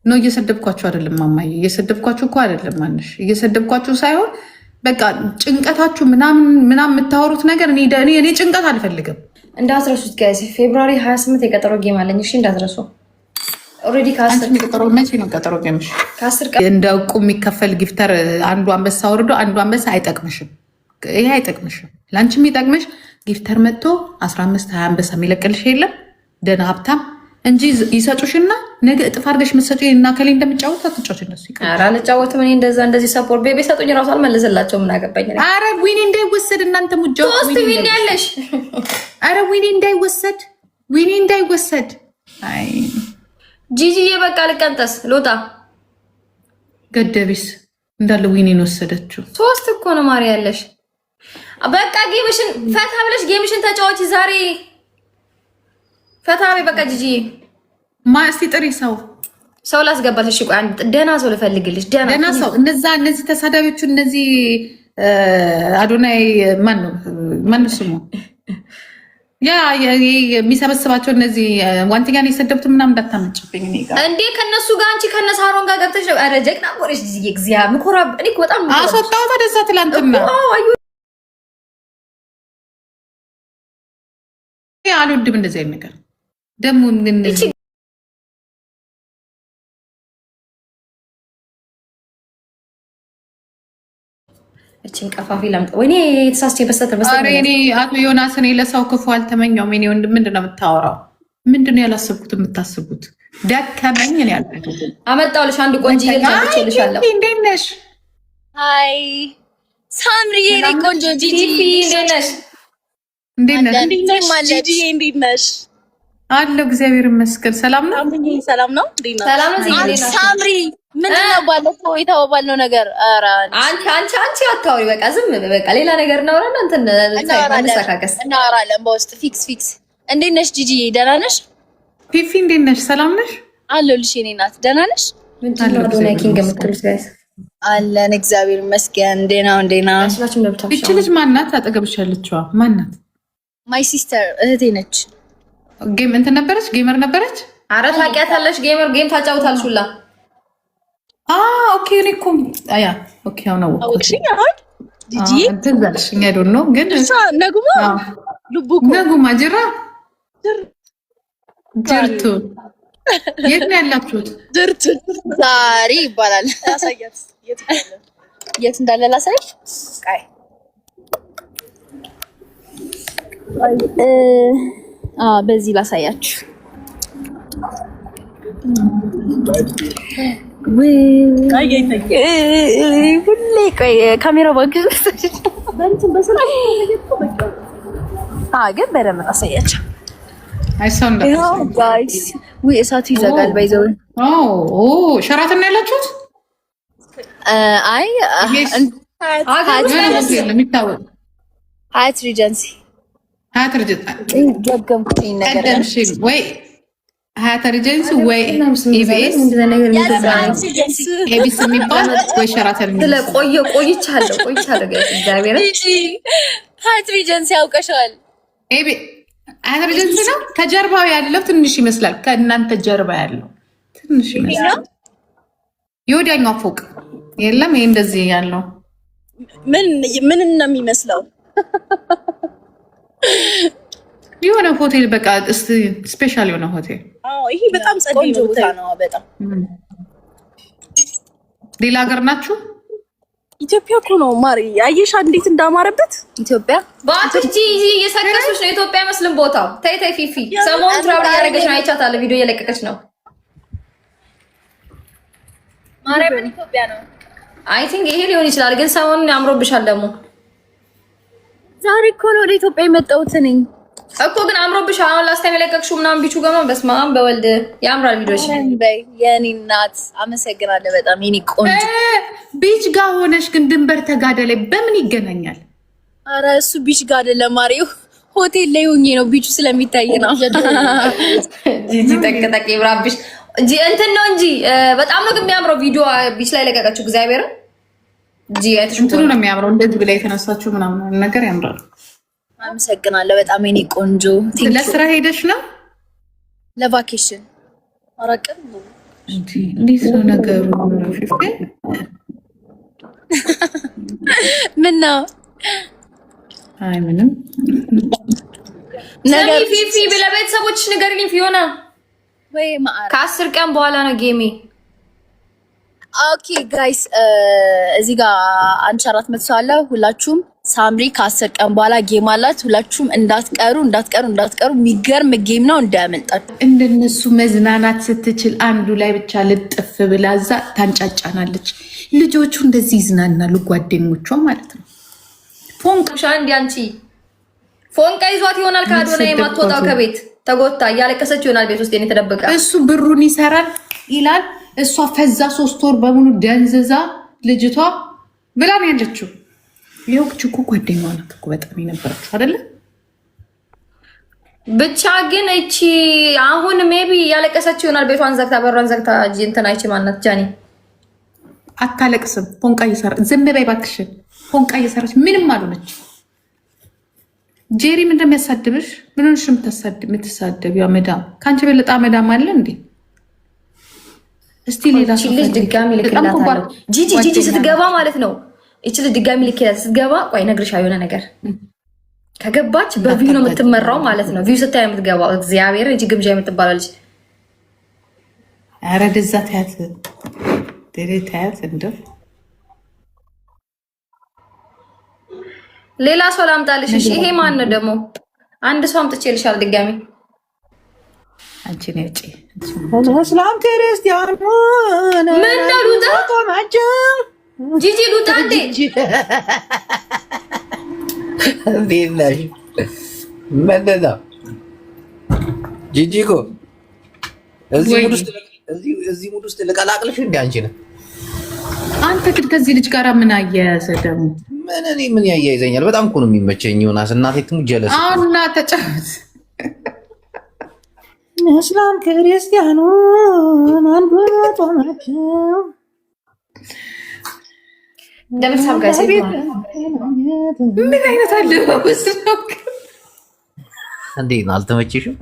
ነው እየሰደብኳችሁ አይደለም ማማዬ፣ እየሰደብኳችሁ እኮ አይደለም ማንሽ፣ እየሰደብኳችሁ ሳይሆን በቃ ጭንቀታችሁ ምናምን የምታወሩት ነገር እኔ ጭንቀት አልፈልግም። እንዳትረሱት ጋይስ፣ ፌብሩዋሪ 28 የቀጠሮ ጌም አለኝ። እሺ እንዳትረሱ። ኦልሬዲ ቀጠሮ መቼ ነው ቀጠሮ ጌምሽ? እንደ ዕቁ የሚከፈል ጊፍተር አንዱ አንበሳ ወርዶ አንዱ አንበሳ አይጠቅምሽም። ይሄ አይጠቅምሽም። ለአንቺ የሚጠቅምሽ ጊፍተር መጥቶ 15 20 አንበሳ የሚለቅልሽ የለም ደህና ሀብታም እንጂ ይሰጡሽና ነገ እጥፍ አድርገሽ የምትሰጪ እና ከሌ እንደምጫወት አትጫወች። እነሱ ኧረ አልጫወትም እኔ እንደዚህ ሰፖርት ቤቢ ሰጡኝ ራሱ አልመልስላቸውም። ምን አገባኝ? ኧረ ዊኔ እንዳይወሰድ እናንተ ሙጃው ሶስት ዊኔ ያለሽ። ኧረ ዊኔ እንዳይወሰድ። አይ ጂጂዬ በቃ ልቀንጠስ ልውጣ። ገደቢስ እንዳለ ዊኔን ወሰደችው። ሶስት እኮ ነው ማሪ ያለሽ። በቃ ጌምሽን ፈታ ብለሽ ጌምሽን ተጫወቺ ዛሬ ፈታ በይ። በቃ ጂጂዬ እስቲ ጥሪ ሰው ላስገባልሽ። እሺ ቆይ አንድ ደህና ሰው ልፈልግልሽ። ደህና ሰው እነዚህ ተሳዳቢዎቹ እነዚህ አዶናይ ማን ስሙ ያ የሚሰበስባቸው እነዚህ ዋንቲጋን የሰደቡት ምናምን እንዳታመጭብኝ እኔ ጋር እንዴ ከነሱ ጋር አንቺ ከነሳሮን ጋር ገብተሽ ነው። ኧረ ጀግና ወሬሽ ጂጂ እግዚአብሔር ምኮራ እኔ በጣም አስወጣው ወደዛ ትላንትና አልወድም እንደዚህ አይነት ነገር ደግሞ እቺን ቀፋፊ ላምጣ። ወይኔ ተሳስቼ በስተት እኔ አቶ ዮናስ እኔ ለሰው ክፉ አልተመኘውም። እኔ ወንድ ምንድን ነው የምታወራው? ምንድን ነው ያላሰብኩት የምታስቡት? ደከመኝ እኔ ያልኩት አመጣሁልሽ። አንድ ቆንጆ ይልቻለሁ። እንዴት ነሽ? ሃይ ሳምሪ የኔ ቆንጆ ጂጂ እንዴት ነሽ? እንዴት ነሽ? ጂጂ እንዴት ነሽ? አለሁ እግዚአብሔር ይመስገን። ሰላም ነው። ሰላም ነው። ሰላም ነው። ሳምሪ ምንድነው ባለፈው የተባባልነው ነገር? ኧረ አንቺ አታውሪ። በቃ ዝም በቃ ሌላ ነገር እናወራና እንትን እንሰካከስ እናወራለን በውስጥ ፊክስ። እንዴት ነሽ ጂጂ? ደህና ነሽ? ፊፊ እንዴት ነሽ? ሰላም ነሽ? አለሁልሽ የኔ እናት። ደህና ነሽ? ምንድነው አዶናይ ኪንግ የምትሉት ጋይስ? አለን እግዚአብሔር ይመስገን። እንዴና እቺ ልጅ ማናት? አጠገብሽ ያለችዋ ማናት? ማይ ሲስተር እህቴ ነች። ጌም እንትን ነበረች፣ ጌመር ነበረች። ኧረ ታውቂያታለሽ? ጌም ታጫውታለሽ ሁላ። ኦኬ እኔ እኮ ኦኬ አሁን አወቅሽኝ። አሁን ጂጂ እንትን ዘልሽ እኛ ዶንት ኖ ግን እሷ ነጉማ ጅርቱ የት ነው ያላችሁት? ጅርቱ ዛሬ ይባላል። አሳያት የት እንዳለ ላሳይሽ። በዚህ ላሳያችሁ። ሁሌ ቆይ ካሜራ ባንክ ግን በደምብ ላሳያችሁ። እሳቱ ይዘጋል። ባይዘው ሸራተን ያላችሁት? አይ ሀያት ሪጀንሲ ጀገምኩኝ ነገር ወይ ሀያት ሪጀንሲ ወይ ኢቢኤስ የሚባል ወይ ሸራተን ቆይቻለሁ እግዚአብሔር ሀያት ሪጀንሲ ያውቀሻል። ሀያት ሪጀንሲ ነው። ከጀርባው ያለው ትንሽ ይመስላል። ከእናንተ ጀርባ ያለው ትንሽ ይመስላል። የወዲያኛው ፎቅ የለም። ይሄ እንደዚህ ያለው ምን ነው የሚመስለው? የሆነ ሆቴል በቃ ስፔሻል የሆነ ሆቴል። ይሄ በጣም ጸዴ ቦታ ነው። በጣም ሌላ ሀገር ናችሁ? ኢትዮጵያ እኮ ነው ማሪ። አየሻ እንዴት እንዳማረበት ኢትዮጵያ። ባትጂ እየሰከሱሽ ነው። ኢትዮጵያ አይመስልም ቦታው። ተይ ፊፊ ሰሞኑን ትራቭል እያደረገች ነው። አይቻታለሁ፣ ቪዲዮ እየለቀቀች ነው። ማርያምን ኢትዮጵያ ነው። አይ ቲንክ ይሄ ሊሆን ይችላል፣ ግን ሰሞኑን አምሮብሻል ደግሞ። ዛሬ እኮ ነው ወደ ኢትዮጵያ የመጣሁት ነኝ እኮ ግን አምሮብሻል። አሁን ላስት ታይም የለቀቅሽው ምናምን ቢቹ ገማ በስመ አብ በወልድ ያምራል ቪዲዮሽ። የኔ እናት አመሰግናለሁ በጣም የኔ ቆንጆ። ቢች ጋር ሆነሽ ግን ድንበር ተጋደለ በምን ይገናኛል? ኧረ እሱ ቢች ጋር አይደለም ማሪው፣ ሆቴል ላይ ሆኜ ነው። ቢቹ ስለሚታይ ነው። ጂጂ ጠቅጠቅ ይብራብሽ እንጂ እንትን ነው እንጂ በጣም ነው የሚያምረው ቪዲዮ ቢች ላይ ለቀቀችው። እግዚአብሔር ጂ እንትኑ ነው የሚያምረው። እንደዚህ ብላ የተነሳችው ምናምን ነገር ያምራል። አመሰግናለሁ በጣም የኔ ቆንጆ። ለስራ ሄደሽ ነው? ለቫኬሽን አራቀም ነው እንዴ? እንዴት ነው ነገሩ? ምን ነው? አይ ምንም ነገር ፊፊ ለቤተሰቦችሽ ንገሪልኝ ፊዮና። ወይ ማአራ ከ10 ቀን በኋላ ነው ጌሜ። ኦኬ ጋይስ እዚህ ጋር 1400 ሰው አለ። ሁላችሁም ሳምሪ ከ10 ቀን በኋላ ጌም አላት። ሁላችሁም እንዳትቀሩ። የሚገርም ጌም ነው እንዳያመልጣችሁ። እንደነሱ መዝናናት ስትችል አንዱ ላይ ብቻ ልጥፍ ብላ እዛ ታንጫጫናለች። ልጆቹ እንደዚህ ይዝናናሉ፣ ጓደኞቿ ማለት ነው። ፎንቃ እንዲ አንቺ ፎንቃ ይዟት ይሆናል ካዶና የማትወጣው ከቤት ተጎታ እያለቀሰች ይሆናል ቤት ውስጥ የተደበቀ። እሱ ብሩን ይሰራል ይላል፣ እሷ ፈዛ 3 ወር በሙሉ ደንዝዛ ልጅቷ ብላ ነው ያለችው። ይኸው እኮ ጓደኛዋ ናት እኮ በጣም የነበረችው አይደለ? ብቻ ግን እቺ አሁን ሜቢ እያለቀሰች ይሆናል ቤቷን ዘግታ በሯን ዘግታ እንትን አይቺ ማናት ጃኒ አታለቅስም። ፎንቃ እየሰራ ዝም በይ እባክሽን። ፎንቃ እየሰራች ምንም አልሆነች። ጄሪ ምን እንደሚያሳድብሽ ምን ሆነሽ የምትሳደብ? ያው መዳም ከአንቺ በለጣ መዳም አለ እንዴ? እስቲ ሌላ ልጅ ድጋሚ ልክላታለሁ። ጂጂ ስትገባ ማለት ነው። እቺ ልጅ ድጋሚ ልክላት ስትገባ፣ ቆይ እነግርሻለሁ የሆነ ነገር ከገባች በቪው ነው የምትመራው ማለት ነው። ቪው ስታይ የምትገባው እግዚአብሔር እቺ ግምጃ የምትባለው ልጅ ኧረ ደዛ ታያት ታያት እንደው ሌላ ሰው ላምጣልሽ። እሺ ይሄ ማን ነው ደግሞ? አንድ ሰው አምጥቼልሻል ድጋሚ። አንቺ ነው እጪ እስላም ክርስቲያኑ ምን ነው ሉጣ ጂጂ ሉጣ እንዴ ቢላሽ መደዳ ጂጂ እኮ እዚህ ሙድ ውስጥ ልቀላቅልሽ እንዴ? አንቺ ነህ አንተ ግን ከዚህ ልጅ ጋር ምን አያያዘ ደግሞ? ምን ያያይዘኛል? በጣም እኮ ነው የሚመቸኝ። ዮናስ እናቴ ትሙት ጀለስ አሁንና ተጫወት። እስላም ክርስቲያኑ አንዱ ጦማቸው ደብል ሳብ ጋር ምን አይነት አለባበስ ነው? እንዴት ነው? አልተመቸሽም?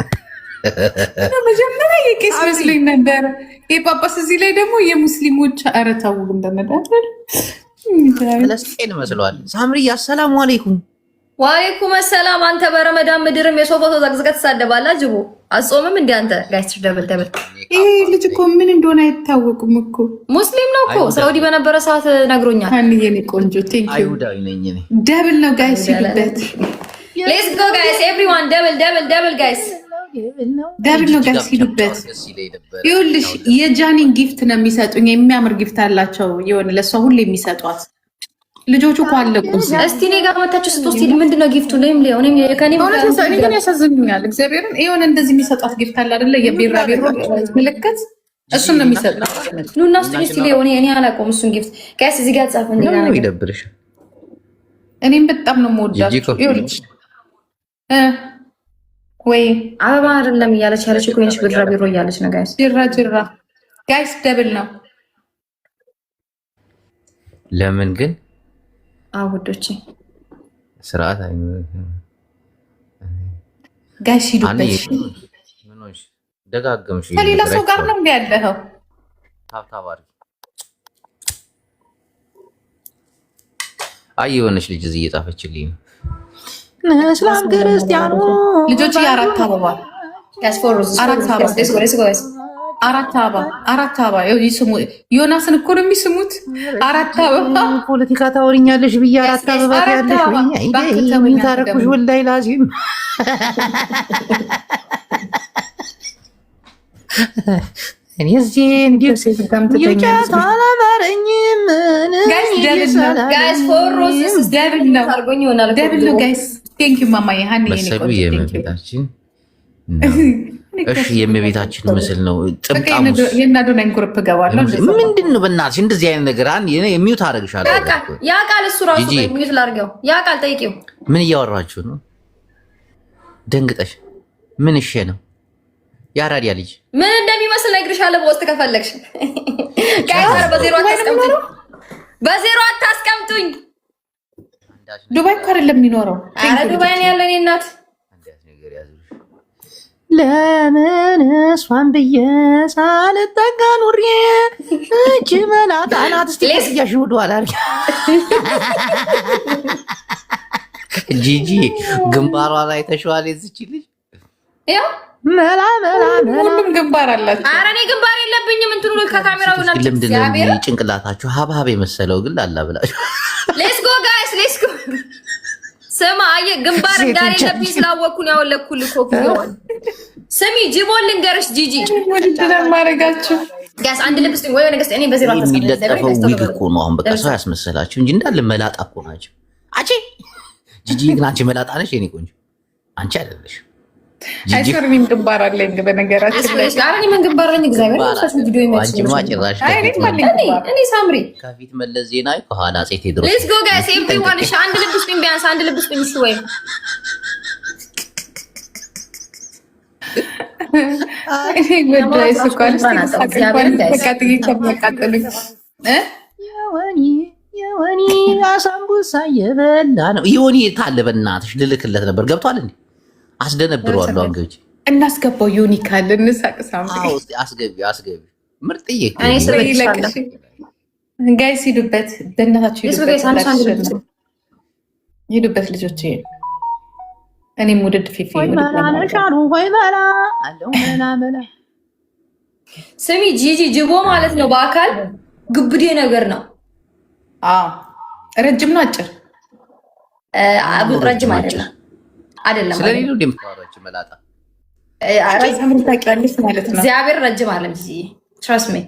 መጀመሪያ የቄስ መስሎኝ ነበረ። የጳጳስ እዚህ ላይ ደግሞ የሙስሊሞች ኧረ ተው እንደመዳደር ለስጤን መስሏል። ሳምሪ አሰላሙ አለይኩም። ወአለይኩም ሰላም። አንተ በረመዳን ምድርም የሶፋ ሰው ዘግዝቀህ ትሳደባለህ። ጅቦ አጾምም እንደ አንተ ጋይስ ደብል ይሄ ልጅ እኮ ምን እንደሆነ አይታወቅም እኮ ሙስሊም ነው እኮ ሳውዲ በነበረ ሰዓት ነግሮኛል። አንዬ የኔ ቆንጆ ቴንክ ዩ። አይሁዳዊ ነኝ እኔ። ደብል ነው ጋይስ ይሉበት። ሌትስ ጎ ጋይስ ኤቭሪዋን ደብል ጋይስ ደብል ነው ጋይስ ይሉበት። ይኸውልሽ የጃኒን ጊፍት ነው የሚሰጡኝ። የሚያምር ጊፍት አላቸው የሆነ ለእሷ ሁሌ የሚሰጧት ልጆቹ እኮ አለቁ። እስቲ እኔ ጋር መታችሁ ስትወስድ ምንድነው ጊፍቱ? ለምን ሊሆን ግን ያሳዝኑኛል። እግዚአብሔርን የሆነ እንደዚህ የሚሰጧት ጊፍት አለ አይደለ? የቢራ ቢሮ ምልክት እሱን ነው የሚሰጡት። ኑና ስጡኝ እስቲ ሊሆን እኔ አላውቀውም እሱን ጊፍት ጋይስ እዚህ ጋር ጻፉ። እንደና ነው ይደብርሽ። እኔም በጣም ነው የምወዳቸው። ይኸውልሽ ወይ አበባ አይደለም እያለች ያለች እኮ ነሽ ብራ ቢሮ እያለች ነው ጋይስ። ጅራ ጋይስ ደብል ነው። ለምን ግን ውዶቼ ስርዓት ጋይስ ሂዱበት። ደጋገምሽ ከሌላ ሰው ጋር ነው እንደ ያለኸው ታብታባሪ አይ የሆነች ልጅ እዚህ እየጣፈችልኝ ነው። እስላም ክርስቲያኑ ልጆች የአራት አበባ አራት አበባ ይስሙ። ዮናስን እኮ ነው የሚስሙት። አራት አበባ ፖለቲካ ታወሪኛለሽ ብዬ አራት አበባ ያለሽ ወይ ታረኩሽ ወላይ ላዚም እኔ እዚህ እንዲሁ ይጫት አላማረኝም። ጋይስ ፎር ሮዝስ ደብል ነው አርጎኝ ይሆናል። ደብል ነው ጋይስ። ቴንክ ዩ ማማዬ ሃኒ መሰሉ የእመቤታችን እሺ የእመቤታችን ምስል ነው። ጥምጣሙስ የእናዶናን ግሩፕ ገባለሁ። ምንድን ነው በእናትሽ እንደዚህ አይነት ነገር? አንዴ የሚውት አደርግሻለሁ። ያ ቃል እሱ ራሱ የሚውት ላድርገው። ያ ቃል ጠይቂው። ምን እያወራችሁ ነው? ደንግጠሽ ምን እሺ ነው ያራዲያ ልጅ ምን እንደሚመስል ነግርሻለሁ። በውስጥ ከፈለግሽ ጋይስ በዜሮ አታስቀምጡኝ፣ በዜሮ አታስቀምጡኝ። ዱባይ እኮ አይደለም የሚኖረው። አረ ዱባይ ነው ያለው። እኔ እናት ለምን እሷን ብዬ ሳልጠጋ ኑሬ እጅ መላጣ ናት። እስቲ ያሽ ወደኋላ ጂጂ ግንባሯ ላይ ተሸዋል። የዝች ልጅ ያው መላ ሁሉም ግንባር አላቸው። ኧረ እኔ ግንባር የለብኝም። እንትኑ ከካሜራው ነው ጭንቅላታችሁ ሀብሀብ የመሰለው ግን ላላ ብላችሁ ሌትስ ጎ ጋይስ ሌትስ ጎ። ስማ አየህ ግንባር እንዳሌለብኝ ስላወቅኩ ነው ያወለኩልህ ኮፍያውን። ስሚ ጅቦን ልንገርሽ ጂጂ ማረጋችሁ ጋይስ አንድ ልብስ ወይ ነገስ እኔ በዜሮ የሚለጠፈው ዊግ እኮ ነው። አሁን በቃ ሰው ያስመሰላችሁ እንጂ እንዳለ መላጣ እኮ ናቸው። አቺ ጂጂ ግን አንቺ መላጣ ነሽ የኔ ቆንጆ፣ አንቺ አይደለሽ። አይሰርሚም ግንባር አለኝ በነገራችን ላይ አረኝ ምን ግንባር አለኝ እግዚአብሔር ይመስገን። ቪዲዮ ጭራሽ እኔ ሳምሪ ከፊት መለስ ዜናዊ ከኋላ አፄ ቴዎድሮስ። ሌትስ ጎ ጋይስ ኤቭሪዋን እሺ አንድ ልብስ ቢን ቢያንስ አንድ ልብስ ቢን እሺ ወይ የወኒ አሳምቡሳ የበላ ነው። የወኒ ታለ በእናትሽ ልልክለት ነበር። ገብቷል እንዴ? አስደነብረዋለሁ። አንገች እናስገባው ዮኒ ካለ እንሳቅ። አስገቢ ምርጥዬ ጋይስ ሂዱበት፣ በእናታችሁ ሂዱበት ልጆች። እኔም ውድድ ፊፊ ስሚ ጂጂ ጅቦ ማለት ነው በአካል ግብዴ ነገር ነው። ረጅም ነው አጭር? ረጅም አይደለም አይደለም። ስለሌለው እንደምታወራችሁ መላጣ ታውቂያለሽ ማለት ነው። እግዚአብሔር ረጅም አለም ጂ ትረስት ሚ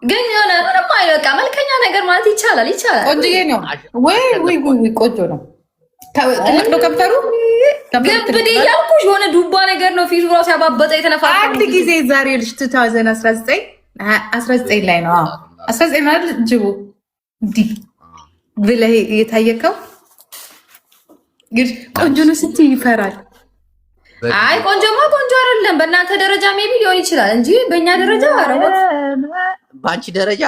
ግን የሆነ ምንም አይበቃ መልከኛ ነገር ማለት ይቻላል። ቆንጆዬ ነው ወይ ቆንጆ ነው። ትልቅ ነው ከንፈሩ ግብዴ እያልኩሽ የሆነ ዱባ ነገር ነው። ፊቱ ራሱ ያባበጠ የተነፋ አንድ ጊዜ ዛሬ ልጅ 2019 ላይ ነው 19 ማለት ጅቡ እንዲህ ብለህ የታየከው ግን ቆንጆ ነው ስትይ ይፈራል። አይ ቆንጆማ ቆንጆ አይደለም። በእናንተ ደረጃ ሜቢ ሊሆን ይችላል እንጂ በእኛ ደረጃ አረበት በአንቺ ደረጃ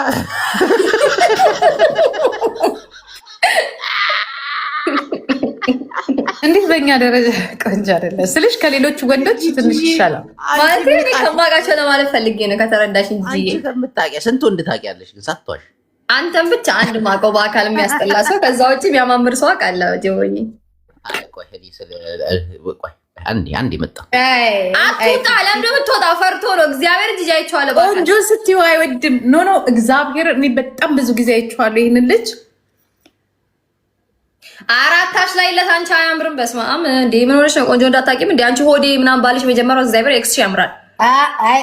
እንዴት በእኛ ደረጃ ቆንጆ አይደለም ስልሽ ከሌሎቹ ወንዶች ትንሽ ይሻላል ማለት ነው። ከማውቃቸው ለማለት ፈልጌ ነው። ከተረዳሽ እንጂ አንቺ ከምታውቂያ ስንት ወንድ ታውቂያለሽ? ግን ሳትዋሽ አንተም ብቻ አንድ ማውቀው በአካል የሚያስጠላ ሰው፣ ከዛ ውጭ የሚያማምር ሰው አውቃለሁ። ጆኒ አንዴ መጣ አትውጣ። ለምንድን ነው የምትወጣው? ፈርቶ ነው። እግዚአብሔር እጅ አይቼዋለሁ። ቆንጆ ስትይው አይወድም። ኖ እግዚአብሔር እኔ በጣም ብዙ ጊዜ አይቼዋለሁ ይህንን ልጅ አራታሽ ላይ ለታንቺ አያምርም። በስመ አብ እንዴ ምን ሆነሽ ነው? ቆንጆ እንዳታቂም እንዴ አንቺ ሆዴ ምናምን ባልሽ መጀመሪያው እግዚአብሔር ኤክስ ያምራል። አይ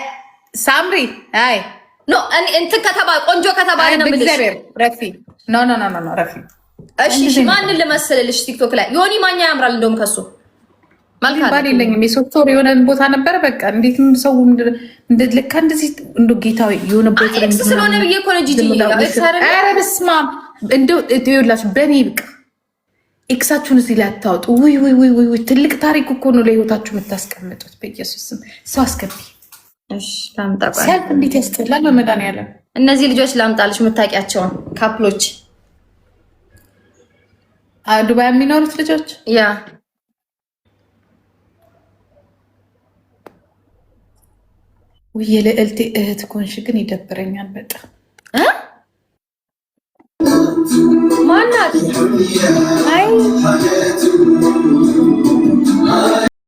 ሳምሪ አይ ኖ እንትን ከተባለ ቆንጆ ከተባለ ነው የምልሽ። ረፊ ኖ ረፊ እሺ ማንን ልመስልልሽ? ቲክቶክ ላይ ዮኒ ማኛ ያምራል። እንደውም ከሱ መልካም ባል የለኝም። የሶስት ወር የሆነ ቦታ ነበረ። በቃ እንዴት ሰው ለካ እንደዚህ እንደ ጌታዊ የሆነ ቦታ ኤክስ ስለሆነ ብዬ እኮ ነው ጂጂ። ኧረ በስመ አብ እንደው ይኸውላችሁ በእኔ ብቅ ኤክሳችሁን እዚህ ላይ አታውጡ። ውይ ትልቅ ታሪክ እኮ ነው ለህይወታችሁ የምታስቀምጡት። በኢየሱስ ስም ሰው አስገቢ። ሲያልፍ እንዴት ያስጠላል። በመድኃኒዓለም እነዚህ ልጆች ላምጣልሽ የምታውቂያቸውን ካፕሎች ዱባይ የሚኖሩት ልጆች ያ የልዕልቴ እህት ኮንሽ ግን ይደብረኛል በጣም። ማናት?